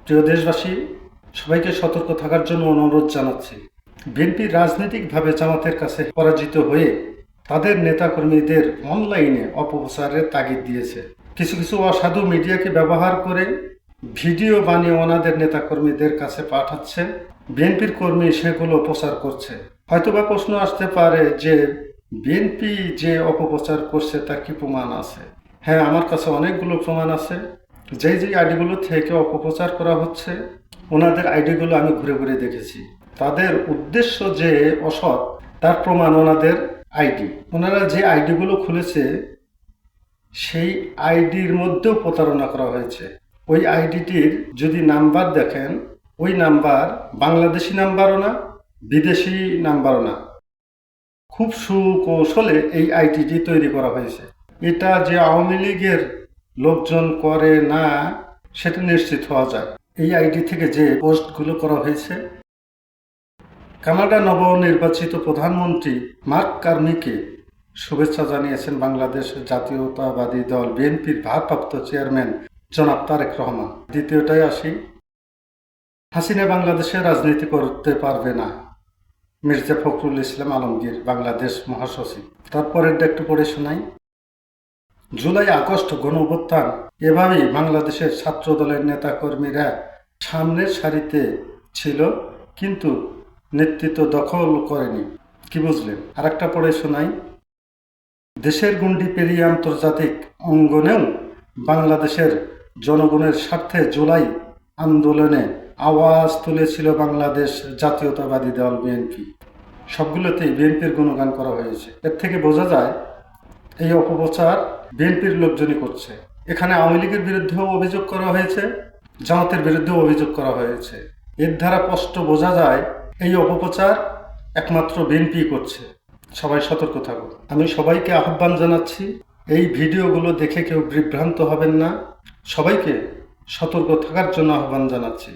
প্রিয় দেশবাসী, সবাইকে সতর্ক থাকার জন্য অনুরোধ জানাচ্ছি। বিএনপি রাজনৈতিকভাবে জামাতের কাছে পরাজিত হয়ে তাদের নেতাকর্মীদের অনলাইনে অপপ্রচারের তাগিদ দিয়েছে। কিছু কিছু অসাধু মিডিয়াকে ব্যবহার করে ভিডিও বানিয়ে ওনাদের নেতাকর্মীদের কাছে পাঠাচ্ছে। বিএনপির কর্মী সেগুলো প্রচার করছে। হয়তোবা প্রশ্ন আসতে পারে যে বিএনপি যে অপপ্রচার করছে তার কি প্রমাণ আছে? হ্যাঁ, আমার কাছে অনেকগুলো প্রমাণ আছে। যেই আইডিগুলো থেকে অপপ্রচার করা হচ্ছে, ওনাদের আইডিগুলো আমি ঘুরে ঘুরে দেখেছি। তাদের উদ্দেশ্য যে অসৎ তার প্রমাণ ওনাদের আইডি। ওনারা যে আইডিগুলো খুলেছে সেই আইডির মধ্যেও প্রতারণা করা হয়েছে। ওই আইডিটির যদি নাম্বার দেখেন, ওই নাম্বার বাংলাদেশি নাম্বারও না, বিদেশি নাম্বারও না। খুব সুকৌশলে এই আইডিটি তৈরি করা হয়েছে। এটা যে আওয়ামী লীগের লোকজন করে না সেটা নিশ্চিত হওয়া যায় এই আইডি থেকে যে পোস্টগুলো করা হয়েছে। কানাডা নবনির্বাচিত প্রধানমন্ত্রী মার্ক কার্নিকে শুভেচ্ছা জানিয়েছেন বাংলাদেশ জাতীয়তাবাদী দল বিএনপির ভারপ্রাপ্ত চেয়ারম্যান জনাব তারেক রহমান। দ্বিতীয়টায় আসি, হাসিনা বাংলাদেশে রাজনীতি করতে পারবে না, মির্জা ফখরুল ইসলাম আলমগীর বাংলাদেশ মহাসচিব। তারপরেরটা একটু পড়ে শোনাই। জুলাই আগস্ট গণঅভ্যুত্থান এভাবেই বাংলাদেশের ছাত্র দলের নেতাকর্মীরা সামনের সারিতে ছিল, কিন্তু নেতৃত্ব দখল করেনি। কি বুঝলেন? আরেকটা পড়ে শোনাই। দেশের গণ্ডি পেরিয়ে আন্তর্জাতিক অঙ্গনেও বাংলাদেশের জনগণের স্বার্থে জুলাই আন্দোলনে আওয়াজ তুলেছিল বাংলাদেশ জাতীয়তাবাদী দল বিএনপি। সবগুলোতেই বিএনপির গুণগান করা হয়েছে। এর থেকে বোঝা যায় এই অপপ্রচার বিএনপির লোকজনই করছে। এখানে আওয়ামী লীগের বিরুদ্ধেও অভিযোগ করা হয়েছে, জামাতের বিরুদ্ধেও অভিযোগ করা হয়েছে। এর দ্বারা স্পষ্ট বোঝা যায় এই অপপ্রচার একমাত্র বিএনপি করছে। সবাই সতর্ক থাকুন। আমি সবাইকে আহ্বান জানাচ্ছি, এই ভিডিওগুলো দেখে কেউ বিভ্রান্ত হবেন না। সবাইকে সতর্ক থাকার জন্য আহ্বান জানাচ্ছি।